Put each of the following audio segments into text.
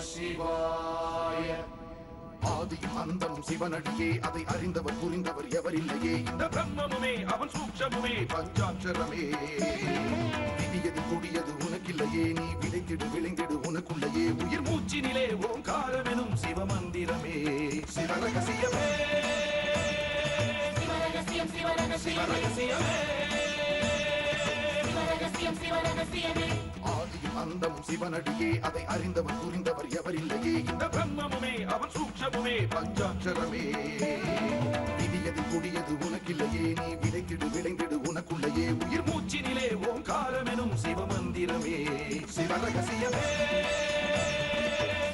சிவாய. ஆதியும் அந்தமும் சிவனடியே, அதை அறிந்தவர் புரிந்தவர் எவரில்லையே. இந்த பிரம்மமுமே அவன் சூக்ஷமுமே பஞ்சாட்சரமே. விதியது கொடியது உனக்கில்லையே, நீ விளைத்திடு விளைந்திடு உனக்குள்ளையே. உயிர் மூச்சினிலே ஓங்காரமெனும் சிவமந்திரமே. சிவரகசியமே சிவரகசியம் சிவரகசியமே சிவரகசியமே. ஆதியும் அந்தமும் சிவனடியே, அதை அறிந்தவர் புரிந்தவர் எவரில்லையே. இந்த பிரம்மமுமே அவன் சூக்ஷமுமே பஞ்சாட்சரமே. விதியது கொடியது உனக்கில்லையே, நீ விளைத்திடு விளைந்திடு உனக்குள்ளையே. உயிர் மூச்சினிலே ஓங்காரமெனும் சிவமந்திரமே. சிவரகசியமே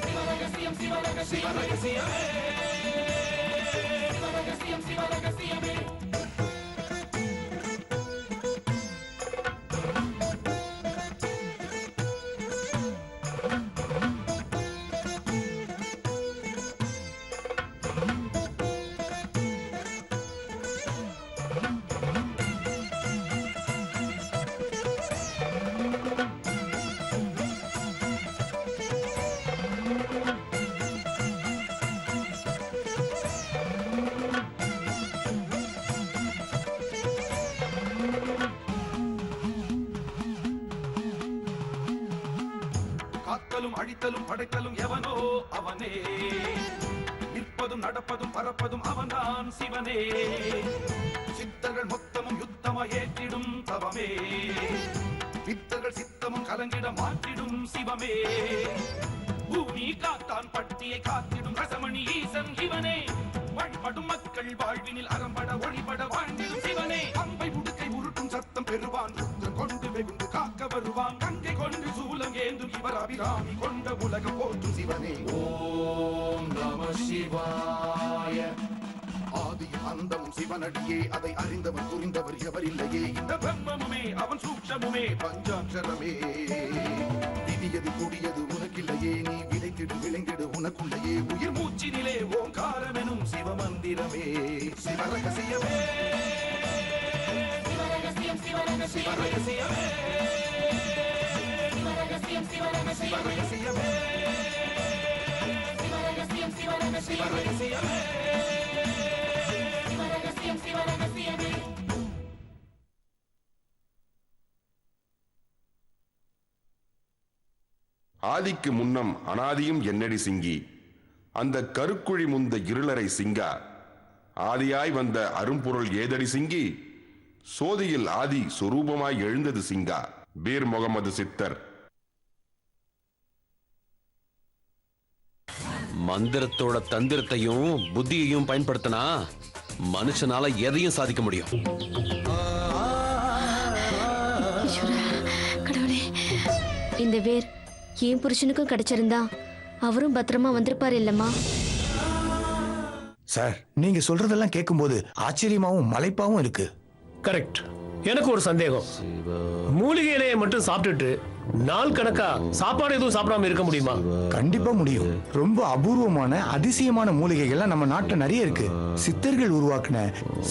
சிவரகசியம் சிவரகசியமே சிவரகசியமே. காத்தலும் அழித்தலும் படைத்தலும் எவனோ அவனே. நிற்பதும் நடப்பதும் பறப்பதும் அவன்தான் சிவனே. சித்தர்கள் மொத்தமும் யுத்தமாய் ஏற்றிடும் தவமே. பித்தர்கள் சித்தமும் கலங்கிட மாற்றிடும் சிவமே. பூமி காத்தான் பட்டியை காத்திடும் ரசமணி ஈசன் இவனே. வழிபடும் மக்கள் வாழ்வினில் அறம்பட ஒளிபட வாழ்ந்திடும் சிவனே. அம்பை உடுக்கை உருட்டும் சத்தம் பெறுவான், கொண்டு வெகுண்டு காக்க வருவான். கங்கை கொண்டு சூலம் ஏந்தும் இவர் அபிராமி கொண்ட உலகம் போற்றும் சிவனே. ஓம் நம சிவாய. ஆதியும் அந்தமும் சிவனடியே, அதை அறிந்தவர் புரிந்தவர் எவரில்லையே. இந்த பிரம்மமுமே அவன் சூக்ஷமுமே பஞ்சாட்சரமே. விதியது கொடியது உனக்கில்லையே, நீ விளைத்திடு விளைந்திடு உனக்குள்ளையே. உயிர் மூச்சினிலே ஓங்காரமெனும் சிவமந்திரமே. சிவரகசியமே சிவரகசியம் சிவரகசியமே சிவரகசியமே சிவரகசியமே. ஆதிக்கு முன்னம் அனாதியும் என்னடி சிங்கி, அந்த கருக்குழி முந்த இருளரை சிங்கா. ஆதியாய் வந்த அரும்பொருள் ஏதடி சிங்கி, சோதியில் ஆதி சொரூபமாய் எழுந்தது சிங்கா. பீர் முகமது சித்தர். மந்திரத்தோட தந்திரத்தையும் புத்தியையும் பயன்படுத்தினா மனுஷனால எதையும் சாதிக்க முடியும். கடவுளே, இந்த வேர் என் புருஷனுக்கும் கிடைச்சிருந்தா அவரும் பத்திரமா வந்திருப்பாரு இல்லம்மா. சார், நீங்க சொல்றதெல்லாம் கேட்கும்போது ஆச்சரியமாவும் மலைப்பாவும் இருக்கு. கரெக்ட். எனக்கு ஒரு சந்தேகம். மூலிகை இலையை மட்டும் சாப்பிட்டுட்டு நாள் கணக்கா சாப்பாடு எதுவும் சாப்பிடாம இருக்க முடியுமா? கண்டிப்பா முடியும். ரொம்ப அபூர்வமான அதிசயமான மூலிகைகள்லாம் நம்ம நாட்டுல நிறைய இருக்கு. சித்தர்கள் உருவாக்குன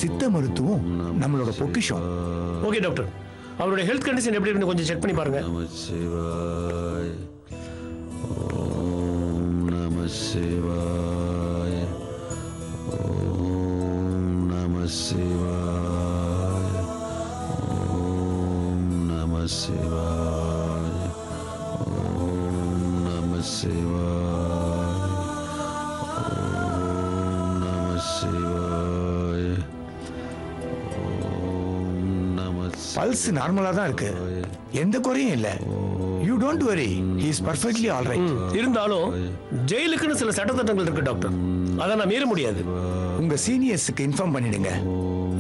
சித்த மருத்துவம் நம்மளோட பொக்கிஷம். ஓகே டாக்டர், அவருடைய ஹெல்த் கண்டிஷன் எப்படி இருக்குன்னு கொஞ்சம் செக் பண்ணி பாருங்க. ஓம் நம சிவாய. ஓம் நம சிவாய. ஓம் நம சிவாய. ஓம் நம சிவாய. ஓம் நம சிவாய. ஓம் நம. பல்ஸ் நார்மலா தான் இருக்கு, எந்த குறையும் இல்ல. You don't worry, he is perfectly all right. இருந்தாலும் ஜெயிலுக்குன்னு சில சட்டத்திட்டங்கள் இருக்கு டாக்டர், அதை நான் மீற முடியாது. உங்க சீனியர்ஸுக்கு இன்ஃபார்ம் பண்ணிடுங்க.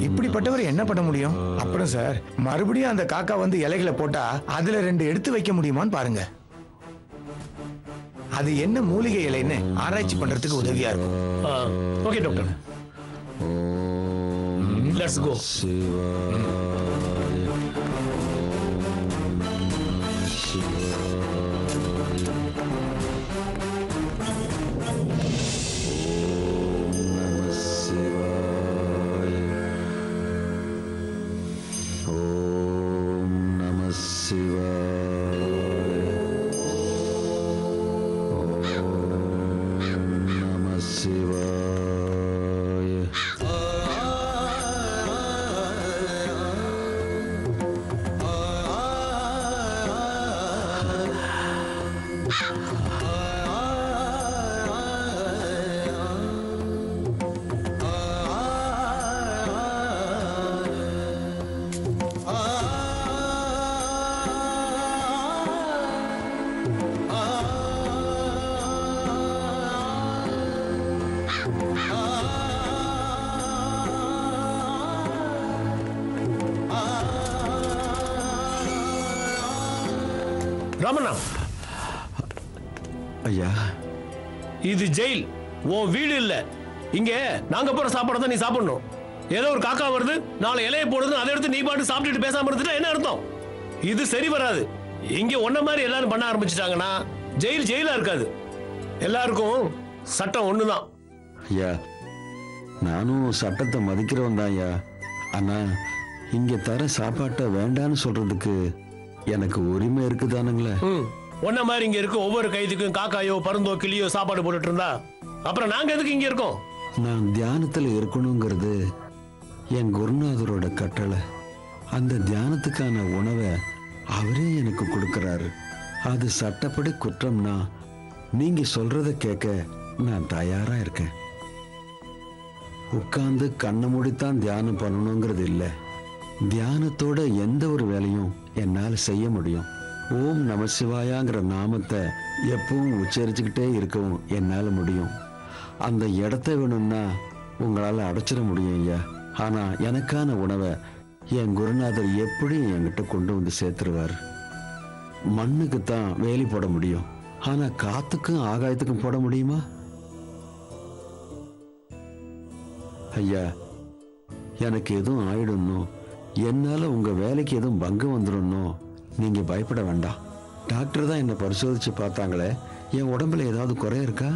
இப்படிப்பட்டவர் என்ன பண்ண முடியும்? அப்புறம் சார், மறுபடியும் அந்த காக்கா வந்து இலைகளை போட்டா அதுல 2 எடுத்து வைக்க முடியுமான்னு பாருங்க. அது என்ன மூலிகை இலைன்னு ஆராய்ச்சி பண்றதுக்கு உதவியா இருக்கும். Okay doctor, let's go. சிவாய. ரமணா, ஐயா. இது ஜெயில், உன் வீடு இல்ல. இங்க நாங்க போற சாப்பாடு தான் நீ சாப்பிடணும். ஏதோ ஒரு காக்கா வருது, நாளை இலைய போடுது, அதை எடுத்து நீ பாட்டு சாப்பிட்டுட்டு பேசாம இருந்துட்டா என்ன அர்த்தம்? இது சரி வராது. இங்க ஒன்ன மாதிரி எல்லாரும் பண்ண ஆரம்பிச்சிட்டாங்கன்னா ஜெயில் ஜெயிலா இருக்காது. எல்லாருக்கும் சட்டம் ஒண்ணுதான். ஐயா, நானும் சட்டத்தை மதிக்கிறவன் தான் ஐயா. ஆனா இங்க தர சாப்பாட்டை வேண்டான்னு சொல்றதுக்கு எனக்கு உரிமை இருக்குதானுங்களே. ஒன்ன மாதிரி இங்க இருக்க ஒவ்வொரு கைதுக்கும் காக்காயோ பருந்தோ கிளியோ சாப்பாடு போட்டுட்டு இருந்தா அப்புறம் நாங்க எதுக்கு இங்க இருக்கோம்? நான் தியானத்துல இருக்கணுங்கிறது என் குருநாதரோட கட்டளை. அந்த தியானத்துக்கான உணவை அவரே எனக்கு கொடுக்கறாரு. அது சட்டப்படி குற்றம்னா நீங்க சொல்றத கேட்க நான் தயாரா இருக்கேன். உட்கார்ந்து கண்ணை மூடித்தான் தியானம் பண்ணணுங்கிறது இல்லை. தியானத்தோட எந்த ஒரு வேலையும் என்னால் செய்ய முடியும். ஓம் நம சிவாயாங்கிற நாமத்தை எப்பவும் உச்சரிச்சுக்கிட்டே இருக்கவும் என்னால் முடியும். அந்த இடத்த வேணும்னா உங்களால் அடைச்சிட முடியும் ஐயா. ஆனா எனக்கான உணவை என் குருநாதர் எப்படி என்கிட்ட கொண்டு வந்து சேர்த்துருவார். மண்ணுக்கு தான் வேலி போட முடியும், ஆனா காத்துக்கும் ஆகாயத்துக்கும் போட முடியுமா ஐயா? எனக்கு எதுவும் ஆயிடும்னோ, என்னால உங்க வேலைக்கு எதுவும் பங்கம் வந்துடும்னோ நீங்க பயப்பட வேண்டாம். டாக்டர் தான் என்னை பரிசோதிச்சு பார்த்தாங்களே, என் உடம்புல ஏதாவது குறை இருக்கா?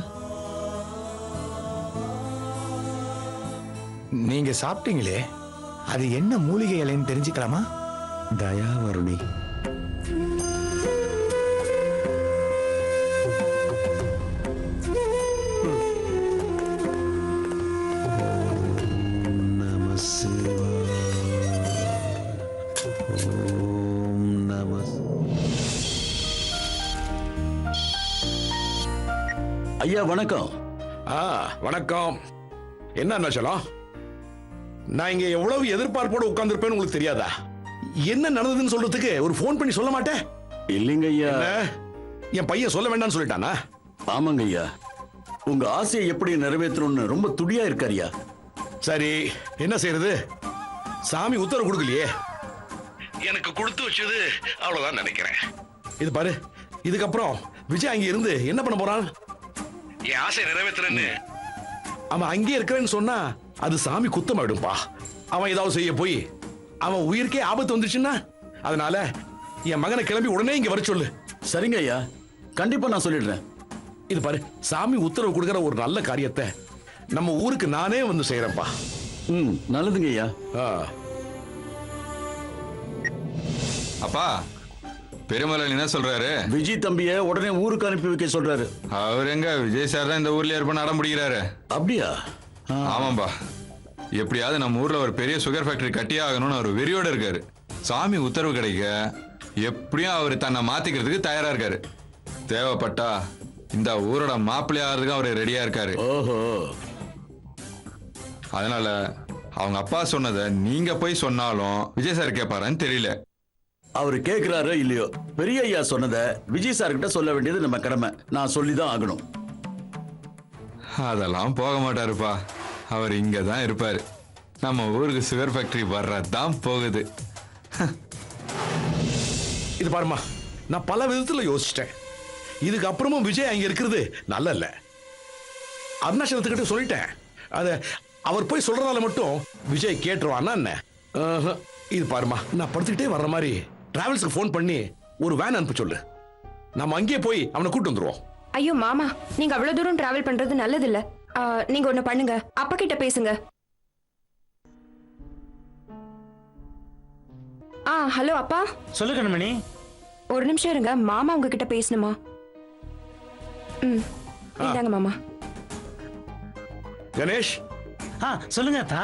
நீங்க சாப்பிட்டீங்களே, அது என்ன மூலிகை இலைன்னு தெரிஞ்சுக்கலாமா? தயாவருணி. நம சிவாய. ஓம் நம. ஐயா வணக்கம். வணக்கம். என்ன அருணாச்சலம், நான் இங்க எவ்வளவு எதிர்பார்ப்போட உட்கார்ந்திருப்பேன்னு உங்களுக்கு தெரியாதா? என்ன நடந்ததுன்னு சொல்றதுக்கு ஒரு போன் பண்ணி சொல்ல மாட்டேன்? இல்லைங்க ஐயா. என் பையன் சொல்ல வேண்டாம்னு சொல்லிட்டானா? ஆமாங்க ஐயா, உங்க ஆசையை எப்படி நிறைவேற்றணும்னு ரொம்ப துடியா இருக்காரியா. சரி, என்ன செய்யறது? சாமி உத்தரவு கொடுக்கலையே. எனக்கு கொடுத்து வச்சது அவ்வளவுதான் நினைக்கிறேன். இது பாரு, இதுக்கப்புறம் விஜய் அங்க இருந்து என்ன பண்ண போறான்? என் ஆசையை நிறைவேற்றுறேன்னு அவன் அங்கே இருக்கிறேன்னு சொன்னா அது சாமி குத்தமாயிடும்பா. அவன் ஏதாவது செய்ய போய் அவன் உயிருக்கே ஆபத்து வந்துச்சுன்னா, அதனால என் மகனை கிளம்பி உடனே இங்க வர சொல்லு. சரிங்க ஐயா, கண்டிப்பா நான் சொல்லிடுறேன். இது பாரு, சாமி உத்தரவு கொடுக்கிற ஒரு நல்ல காரியத்தை நம்ம ஊருக்கு நானே வந்து செய்யறேன்ப்பா. நல்லதுங்க ஐயா. அப்பா, பெருமலன் என்ன சொல்றாரு? விஜய் தம்பிய உடனே ஊருக்கு அனுப்பி வைக்க சொல்றாரு. அவர் எங்க, விஜய் சார் தான் இந்த ஊர்ல ஏற்ப நட முடிகிறாரு. அப்படியா? ஆமாம்பா, எப்படியாவது நம்ம ஊர்ல ஒரு பெரிய சுகர் ஃபேக்டரி கட்டியே ஆகணும்னு அவர் வெறியோட இருக்காரு. சாமி உத்தரவு கிடைக்க எப்படியும் அவர் தன்னை மாத்திக்கிறதுக்கு தயாரா இருக்காரு. தேவைப்பட்டா இந்த ஊரோட மாப்பிள்ளை ஆகிறதுக்கு அவர் ரெடியா இருக்காரு. ஓஹோ. அதனால அவங்க அப்பா சொன்னதை நீங்க போய் சொன்னாலும் விஜய் சார் கேட்பாரான்னு தெரியல. அவரு கேட்கிறாரோ இல்லையோ, பெரிய ஐயா சொன்னதை விஜய் சார் கிட்ட சொல்ல வேண்டியது நம்ம கடமை. நான் சொல்லிதான் ஆகணும். அதெல்லாம் போக மாட்டாருப்பா, அவர் இங்க தான் இருப்பாரு. நம்ம ஊருக்கு சுகர் ஃபேக்டரி வர்றதான் போகுது. இது பாருமா, நான் பல விதத்துல யோசிச்சிட்டேன். இதுக்கு அப்புறமும் விஜய் அங்க இருக்கிறது நல்ல இல்ல. அருணாச்சலத்துக்கிட்ட சொல்லிட்டேன். அத அவர் போய் சொல்றதால மட்டும் விஜய் கேட்டுருவான்னா என்ன? இது பாருமா, நான் படுத்துக்கிட்டே வர்ற மாதிரி டிராவல்ஸ்க்கு ஃபோன் பண்ணி ஒரு வேன் அனுப்ப சொல்லு. நம்ம அங்கேயே போய் அவனை கூட்டு வந்துருவோம். ஐயோ மாமா, நீங்க அவ்வளவு தூரம் டிராவல் பண்றது நல்லது இல்ல. நீங்க ஒண்ணு பண்ணுங்க, அப்பா கிட்ட பேசுங்க. ஹலோ அப்பா. சொல்லு கண்மணி. ஒரு நிமிஷம் இருங்க, மாமா உங்ககிட்ட பேசணுமா? இந்தாங்க மாமா. கணேஷ். சொல்லுங்க அத்தா.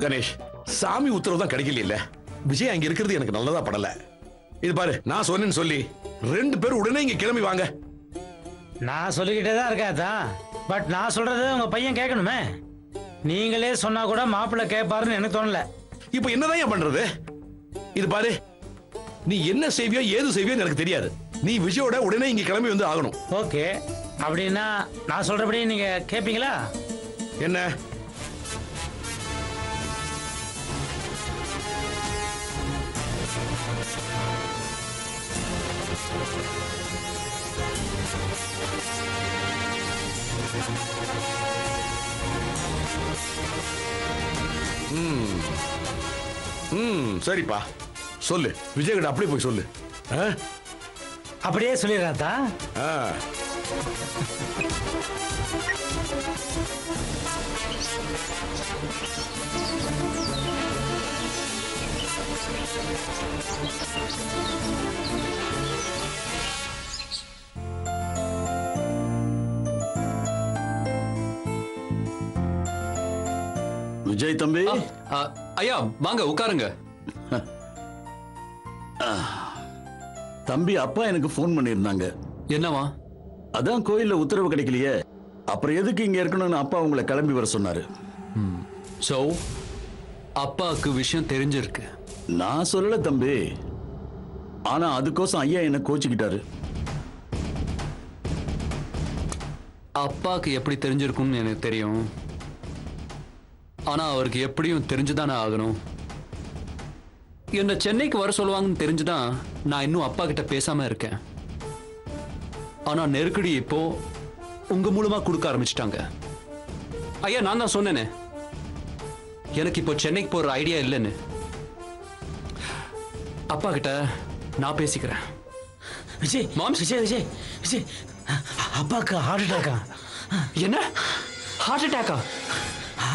கணேஷ், சாமி உத்தரவு தான் கிடைக்கல. விஜய் அங்க இருக்கிறது எனக்கு நல்லதா படல. இது பாரு, நான் சொன்னேன்னு சொல்லி 2 பேரும் உடனே இங்க கிளம்பி வாங்க. நான் சொல்லிக்கிட்டே தான் இருக்காதா, பட் நான் சொல்றது உங்க பையன் கேட்கணுமே. நீங்களே சொன்னா கூட மாப்பிள்ளை கேட்பாருன்னு எனக்கு தோணல. இப்போ என்னதான் பண்றது? இது பாரு, நீ என்ன செய்வியோ ஏது செய்வியோ எனக்கு தெரியாது. நீ விஜயோட உடனே இங்க கிளம்பி வந்து ஆகணும். ஓகே, அப்படின்னா நான் சொல்றபடி நீங்க கேட்பீங்களா? என்ன? சரிப்பா சொல்லு, விஜய் கிட்ட அப்படி போய் சொல்லு. அப்படியே சொல்லிடுறாத்தா. விஜய் தம்பி. ஐயா வாங்க உட்காருங்க. தம்பி, அப்பா எனக்கு போன் பண்ணியிருந்தாங்க. என்னவா? அதான் கோயில்ல உத்தரவு கிடைக்கலையே, அப்புறம் எதுக்கு இங்க இருக்கணும்னு அப்பா உங்களை கிளம்பி வர சொன்னாரு. சோ அப்பாவுக்கு விஷயம் தெரிஞ்சிருக்கு. நான் சொல்லல தம்பி, ஆனா அதுக்கோசம் ஐயா என்ன கோச்சிக்கிட்டாரு. அப்பாவுக்கு எப்படி தெரிஞ்சிருக்கும்னு எனக்கு தெரியும். ஆனா அவருக்கு எப்படியும் தெரிஞ்சுதானே ஆகணும். என்ன சென்னைக்கு வர சொல்லுவாங்கன்னு தெரிஞ்சுதான் நான் இன்னும் அப்பா கிட்ட பேசாம இருக்கேன். ஆனா நெருக்கடி இப்போ உங்க மூலமா கொடுக்க ஆரம்பிச்சிட்டாங்க. ஐயா நான் தான் சொன்னேனே, எனக்கு இப்போ சென்னைக்கு போற ஐடியா இல்லைன்னு. அப்பா கிட்ட நான் பேசிக்கிறேன். விஜய் மாம்ஸ், விஜய் விஜய் விஜய் அப்பாவுக்கு ஹார்ட் அட்டாக்கா? என்ன ஹார்ட் அட்டாக்கா?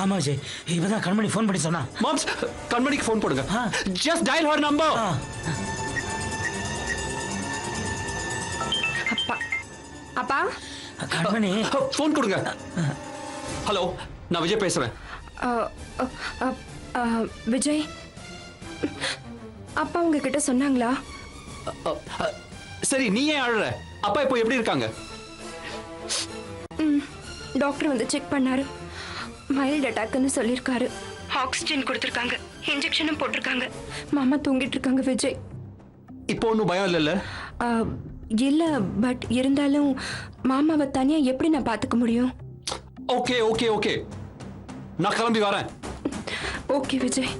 ஆமா விஜய், இப்பதான் கண்மணி ஃபோன் பண்ணி சொன்னா. மாம்ஸ், கண்மணிக்கு ஃபோன் போடுங்க. Just dial her number. அப்பா அப்பா கண்மணி ஃபோன் கொடுங்க. ஹலோ, நான் விஜய் பேசுறேன். விஜய், அப்பா உங்ககிட்ட சொன்னாங்களா? சரி, நீ ஏன் அழற? அப்பா இப்போ எப்படி இருக்காங்க? டாக்டர் வந்து செக் பண்ணாரு. மைல்ட் அட்டாக்னு சொல்லியிருக்காரு. ஆக்சிஜன் கொடுத்துருக்காங்க, இன்ஜெக்ஷனும் போட்டிருக்காங்க. மாமா தூங்கிட்டு இருக்காங்க விஜய். இப்போ ஒன்றும் பயம் இல்லைல்ல? இல்ல, பட் இருந்தாலும் மாமாவை தனியா எப்படி நான் பாத்துக்க முடியும்? ஓகே ஓகே ஓகே, நான் கிளம்பி வரேன். ஓகே விஜய்.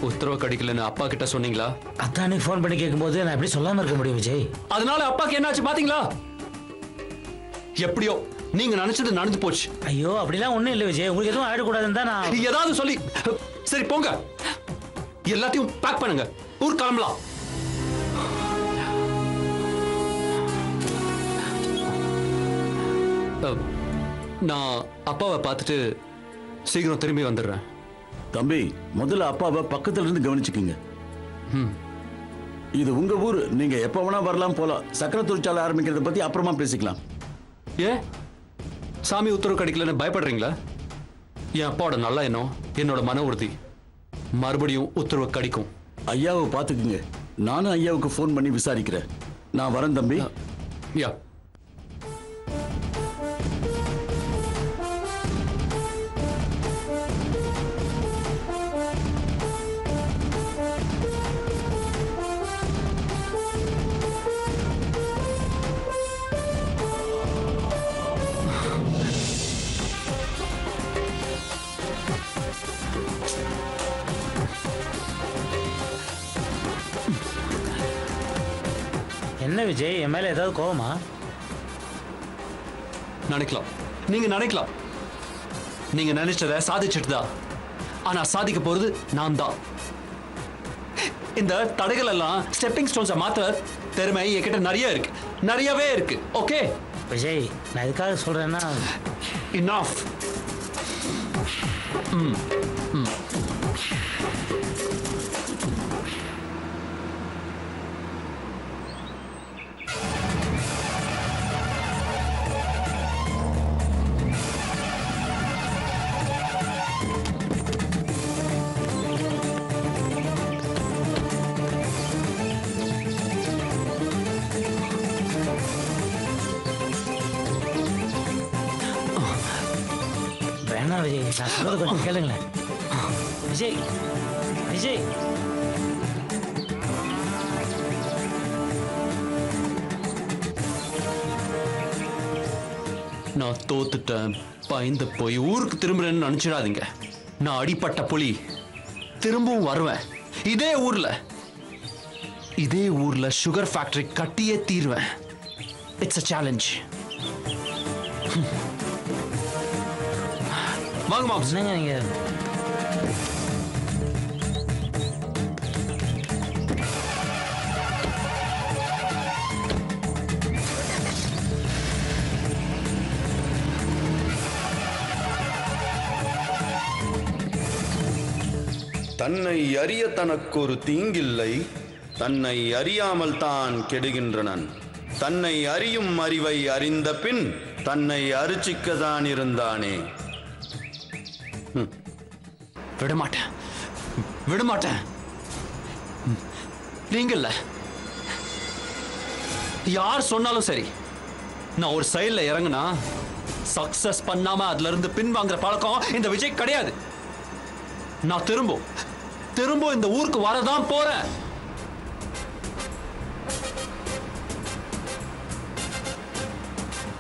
உத்தரவு கிடைக்கலன்னு அப்பா கிட்ட சொன்னீங்களா? அத்தானே ஃபோன் பண்ணி கேட்கும்போது நான் எப்படி சொல்லாம இருக்க முடியும் விஜய்? அதனால அப்பாக்கு என்னாச்சு பாத்தீங்களா? எப்படியோ நீங்க நினைச்சது நடந்து போச்சு. ஐயோ, அப்படிலாம் ஒண்ணும் இல்லை விஜய், உங்களுக்கு எதுவும் ஆயிடக்கூடாதுன்னு தான் நான் ஏதாவது சொல்லி. சரி போங்க, எல்லாத்தையும் பேக் பண்ணுங்க, ஊர் கிளம்பலாம். நான் அப்பாவை பார்த்துட்டு சீக்கிரம் திரும்பி வந்துடுறேன். தம்பி, முதல்ல அப்பாவை பக்கத்துல இருந்து கவனிச்சுக்கீங்க. இது உங்க ஊர், நீங்க எப்ப வேணா வரலாம் போலாம். சக்கரை தொழிற்சாலை ஆரம்பிக்கிறத பத்தி அப்புறமா பேசிக்கலாம். ஏ, சாமி உத்தரவு கிடைக்கலன்னு பயப்படுறீங்களா? என் அப்பாவோட நல்ல எண்ணம், என்னோட மன உறுதி, மறுபடியும் உத்தரவு கிடைக்கும். ஐயாவை பாத்துக்குங்க, நானும் ஐயாவுக்கு ஃபோன் பண்ணி விசாரிக்கிறேன். நான் வரேன் தம்பி. யா. என்ன விஜய், என் மேல ஏதாவது கோவமா? நினைக்கலாம், நீங்க நினைக்கலாம். நீங்க நினைச்சத சாதிச்சுட்டு தான். ஆனா சாதிக்க போறது நான் தான். இந்த தடைகள் எல்லாம் ஸ்டெப்பிங் ஸ்டோன்ஸை மாத்த திறமை என்கிட்ட நிறைய இருக்கு, நிறையவே இருக்கு. ஓகே விஜய், நான் எதுக்காக சொல்றேன்னா, இனஃப். வேணாம் விஜய், நான் சொல்றது கொஞ்சம் கேளுங்களேன். விஜய் விஜய் நான் தோத்துட்டேன், பயந்து போய் ஊருக்கு திரும்புறேன்னு நினைச்சிடாதீங்க. நான் அடிப்பட்ட புலி, திரும்பவும் வருவேன். இதே ஊர்ல சுகர் ஃபேக்டரி கட்டியே தீர்வேன். It's a challenge. வாங்க மாம்ஸ். என்னங்க நீங்க தன்னை அறிய தனக்கொரு தீங்கில்லை, தன்னை அறியாமல் தான் கெடுகின்றனன். தன்னை அறியும் அறிவை அறிந்த பின் தன்னை அரிச்சிக்கதான் இருந்தானே. விடமாட்டேன். நீங்க இல்ல, யார் சொன்னாலும் சரி, நான் ஒரு செயல்ல இறங்குனா சக்சஸ் பண்ணாம அதுல இருந்து பின் வாங்குற பழக்கம் இந்த விஜய் கிடையாது. நான் திரும்ப இந்த ஊருக்கு வரதான் போறேன்.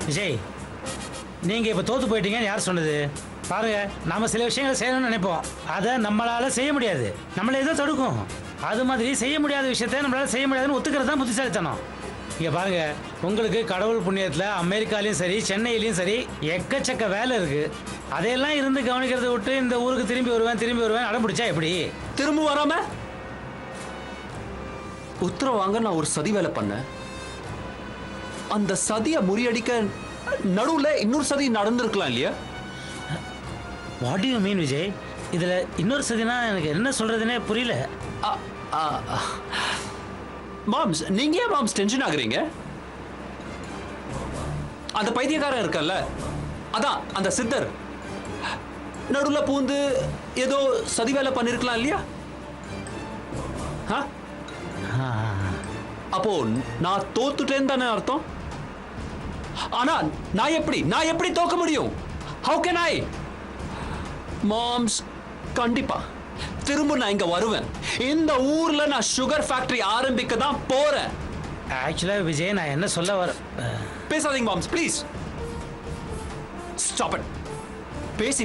விஜய், நீங்க இப்ப தோத்து போயிட்டீங்கன்னு யார் சொன்னது? பாருங்க, நாம சில விஷயங்களை செய்யணும்னு நினைப்போம், அதை நம்மளால செய்ய முடியாது, நம்மள ஏதோ தடுக்கும். அது மாதிரி செய்ய முடியாத விஷயத்த நம்மளால செய்ய முடியாதுன்னு ஒத்துக்கிறது தான் புத்திசாலித்தனம். இங்க பாருங்க, உங்களுக்கு கடவுள் புண்ணியத்துல அமெரிக்காலையும் சரி சென்னையிலையும் சரி எக்கச்சக்க வேலை இருக்கு. அதையெல்லாம் இருந்து கவனிக்கிறத விட்டு இந்த ஊருக்கு திரும்பி வருவேன் அடம்பிடிச்சா எப்படி? திரும்ப வராம உத்தரவு வாங்க நான் ஒரு சதி வேலை பண்ணேன். அந்த சதியை முறியடிக்க நடுவுல இன்னொரு சதி நடந்திருக்கலாம் இல்லையா? What you mean Vijay? இதுல இன்னொரு சதினா எனக்கு என்ன சொல்றதுன்னே புரியல. மாம்ஸ், நீங்க ஏன் மாம்ஸ் டென்ஷன் ஆகுறீங்க? அந்த பைத்தியக்காரன் இருக்கல்ல, அதான் அந்த சித்தர் நடுவுல பூந்து ஏதோ சதி வேலை பண்ணிருக்கலாம் இல்லையா? அப்போ நான் தோத்துட்டேன்னு தானே அர்த்தம்? ஆனா நான் எப்படி தோக்க முடியும்? How can I? மாம்ஸ், கண்டிப்பா திரும்ப நான் இங்க வருவேன். இந்த ஊர்ல நான் சுகர் ஃபேக்டரி ஆரம்பிக்க தான் போறேன். ஆக்சுவலா விஜய், நான் என்ன சொல்ல வர... பேசாதீங்க மாம்ஸ், ப்ளீஸ் ஸ்டாப் இட்.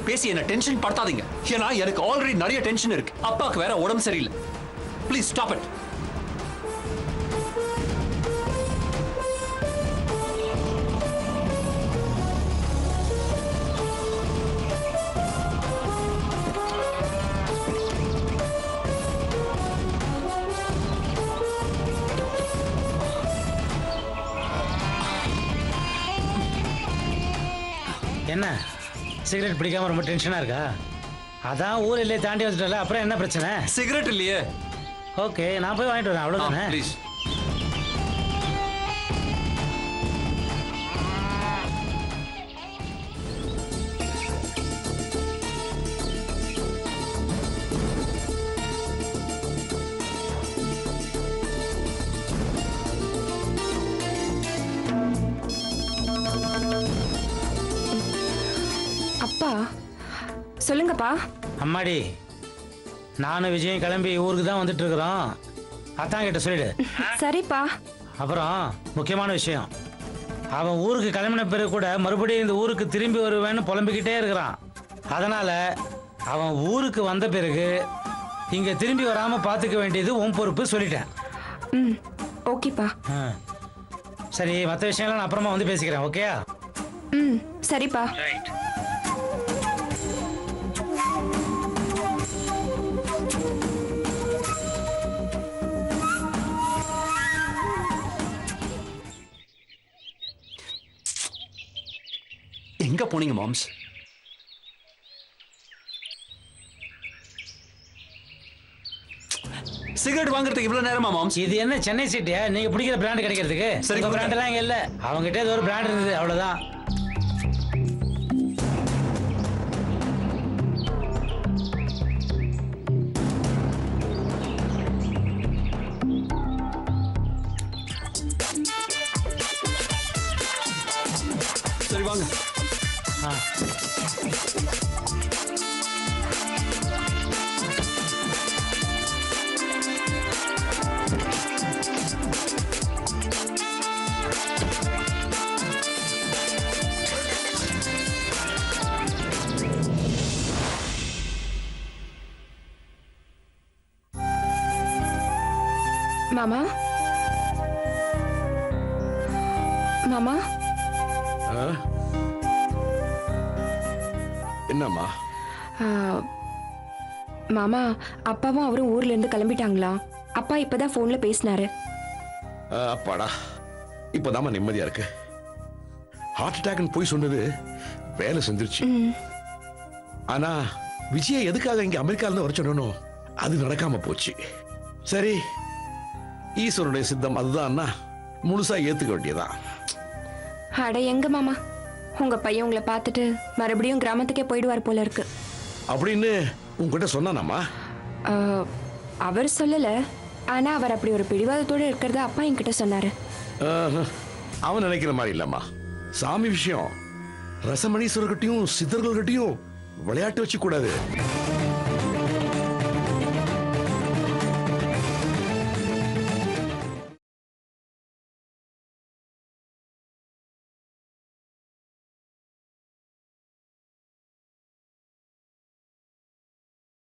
பேசி என்ன டென்ஷன் படுத்தாதீங்க. ஏன்னா எனக்கு ஆல்ரெடி நிறைய டென்ஷன் இருக்கு. அப்பாக்கு வேற உடம்பு சரியில்லை. Please stop it. என்ன சிகரெட் பிடிக்காம ரொம்ப டென்ஷனா இருக்கா? அதான் ஊர் இல்லையே தாண்டி வந்துட்டல, அப்புறம் என்ன பிரச்சனை? சிகரெட் இல்லையே. ஓகே, நான் போய் வாங்கிட்டு வரேன், அவ்வளவுதானே? ப்ளீஸ். அப்பா சொல்லுங்கப்பா. அம்மாடி, நானும் விஜயம் கிளம்பி ஊருக்கு தான் வந்துட்டு இருக்கிறோம். அத்தான் கிட்ட சொல்லிடு. சரிப்பா. அப்புறம் முக்கியமான விஷயம், அவன் ஊருக்கு கிளம்பின பிறகு கூட மறுபடியும் இந்த ஊருக்கு திரும்பி வருவேன்னு புலம்பிக்கிட்டே இருக்கிறான். அதனால அவன் ஊருக்கு வந்த பிறகு இங்க திரும்பி வராம பாத்துக்க வேண்டியது உன் பொறுப்பு, சொல்லிட்டேன். ஓகேப்பா. சரி, மற்ற விஷயம்லாம் நான் அப்புறமா வந்து பேசிக்கிறேன். ஓகேயா? சரிப்பா. எங்க போனீங்க மாம்ஸ்? சிகரெட் வாங்குறதுக்கு இவ்வளவு நேரமா மாம்ஸ்? இது என்ன சென்னை சிட்டியா நீங்க பிடிக்கிற பிராண்ட் கிடைக்கிறதுக்கு? சரி, பிராண்ட் எல்லாம் இங்க இல்ல. அவங்ககிட்ட ஏதோ ஒரு பிராண்ட் இருந்தது, அவ்வளவுதான். சரி வாங்க. மாமா மாமா என்னம்மா? மாமா அப்பாவும் அவரும் ஊர்ல இருந்து கிளம்பிட்டாங்களா? அப்பா இப்பதான் போன்ல பேசினாரு. அப்பாடா, இப்பதாம்மா நிம்மதியா இருக்கு. ஹார்ட் அட்டாக்னு போய் சொன்னது வேலை செஞ்சிருச்சு. ஆனா விஜய எதுக்காக இங்க அமெரிக்கால இருந்து வர சொன்னோம், அது நடக்காம போச்சு. சரி, ஈஸ்வருடைய சித்தம் அதுதான், முழுசா ஏத்துக்க வேண்டியதான். அட எங்க மாமா, உங்க பையன் உங்களை பார்த்துட்டு மறுபடியும் கிராமத்துக்கே போயிடுவார் போல இருக்கு அப்படின்னு உங்ககிட்ட சொன்னானாமா? அவர் சொல்லல, ஆனா அவர் அப்படி ஒரு பிடிவாதத்தோட இருக்கிறத அப்பா என்கிட்ட சொன்னாரு. அவன் நினைக்கிற மாதிரி இல்லம்மா. சாமி விஷயம் ரசமணீஸ்வரர்கிட்டையும் சித்தர்கள்கிட்டையும் விளையாட்டு வச்சு கூடாது.